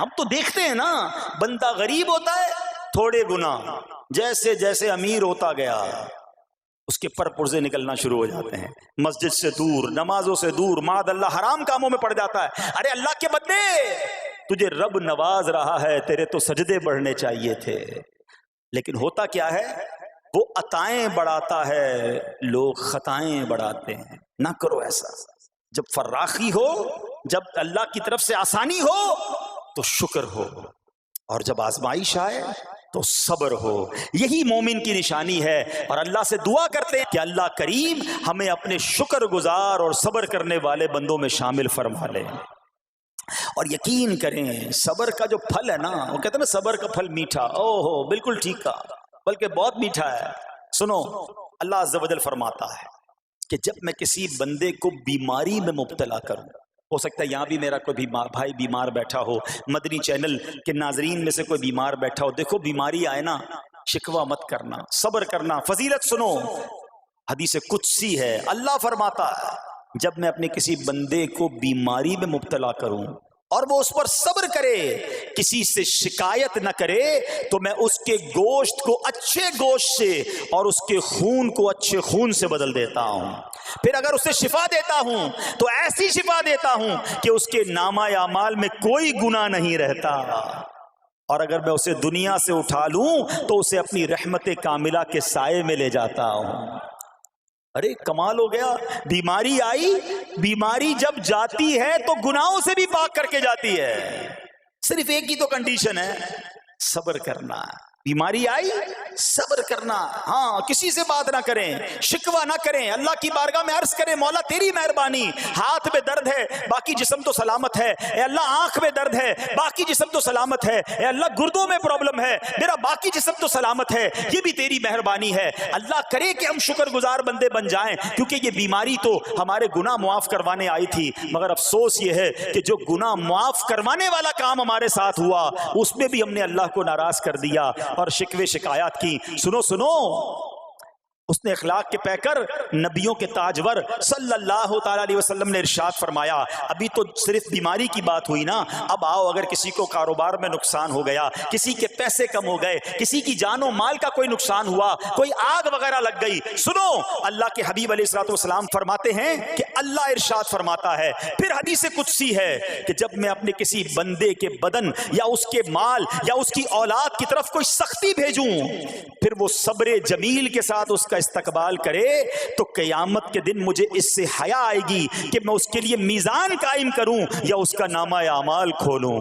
ہم تو دیکھتے ہیں نا، بندہ غریب ہوتا ہے تھوڑے گناہ، جیسے جیسے امیر ہوتا گیا اس کے پر پرزے نکلنا شروع ہو جاتے ہیں، مسجد سے دور، نمازوں سے دور، معاذ اللہ حرام کاموں میں پڑ جاتا ہے۔ ارے اللہ کے بندے، تجھے رب نواز رہا ہے، تیرے تو سجدے بڑھنے چاہیے تھے، لیکن ہوتا کیا ہے، وہ عطائیں بڑھاتا ہے، لوگ خطائیں بڑھاتے ہیں۔ نہ کرو ایسا۔ جب فراخی ہو، جب اللہ کی طرف سے آسانی ہو تو شکر ہو، اور جب آزمائش آئے تو صبر ہو۔ یہی مومن کی نشانی ہے، اور اللہ سے دعا کرتے ہیں کہ اللہ کریم ہمیں اپنے شکر گزار اور صبر کرنے والے بندوں میں شامل فرما لے۔ اور یقین کریں صبر کا جو پھل ہے نا، وہ کہتے ہیں نا صبر کا پھل میٹھا، اوہ بالکل ٹھیک کہا، بلکہ بہت میٹھا ہے۔ سنو، اللہ عز و جل فرماتا ہے کہ جب میں کسی بندے کو بیماری میں مبتلا کروں، ہو سکتا ہے یہاں بھی میرا کوئی بھائی بیمار بیٹھا ہو، مدنی چینل کے ناظرین میں سے کوئی بیمار بیٹھا ہو، دیکھو بیماری آئے نا، شکوہ مت کرنا، صبر کرنا۔ فضیلت سنو، حدیث قدسی ہے، اللہ فرماتا ہے جب میں اپنے کسی بندے کو بیماری میں مبتلا کروں اور وہ اس پر صبر کرے، کسی سے شکایت نہ کرے، تو میں اس کے گوشت کو اچھے گوشت سے اور اس کے خون کو اچھے خون سے بدل دیتا ہوں۔ پھر اگر اسے شفا دیتا ہوں تو ایسی شفا دیتا ہوں کہ اس کے نامہ اعمال میں کوئی گناہ نہیں رہتا، اور اگر میں اسے دنیا سے اٹھا لوں تو اسے اپنی رحمت کاملہ کے سائے میں لے جاتا ہوں۔ ارے کمال ہو گیا، بیماری آئی، بیماری جب جاتی ہے تو گناہوں سے بھی پاک کر کے جاتی ہے، صرف ایک ہی تو کنڈیشن ہے، صبر کرنا۔ بیماری آئی، صبر کرنا، ہاں کسی سے بات نہ کریں، شکوہ نہ کریں، اللہ کی بارگاہ میں عرض کریں مولا تیری مہربانی، ہاتھ میں درد ہے باقی جسم تو سلامت ہے، اے اللہ آنکھ میں درد ہے باقی جسم تو سلامت ہے، اے اللہ گردوں میں پرابلم ہے میرا باقی جسم تو سلامت ہے، یہ بھی تیری مہربانی ہے۔ اللہ کرے کہ ہم شکر گزار بندے بن جائیں، کیونکہ یہ بیماری تو ہمارے گناہ معاف کروانے آئی تھی، مگر افسوس یہ ہے کہ جو گناہ معاف کروانے والا کام ہمارے ساتھ ہوا اس میں بھی ہم نے اللہ کو ناراض کر دیا اور شکوے شکایات کی۔ سنو سنو، اس نے اخلاق کے پیکر نبیوں کے تاجور صلی اللہ تعالی علیہ وسلم نے ارشاد فرمایا، ابھی تو صرف بیماری کی بات ہوئی نا، اب آؤ اگر کسی کو کاروبار میں نقصان ہو گیا، کسی کے پیسے کم ہو گئے، کسی کی جان و مال کا کوئی نقصان ہوا، کوئی آگ وغیرہ لگ گئی، سنو اللہ کے حبیب علیہ الصلوۃ والسلام فرماتے ہیں کہ اللہ ارشاد فرماتا ہے، پھر حدیث قدسی ہے کہ جب میں اپنے کسی بندے کے بدن یا اس کے مال یا اس کی اولاد کی طرف کوئی سختی بھیجوں، پھر وہ صبر جمیل کے ساتھ اس کا استقبال کرے، تو قیامت کے دن مجھے اس سے حیا آئے گی کہ میں اس کے لیے میزان قائم کروں یا اس کا نامہ اعمال کھولوں۔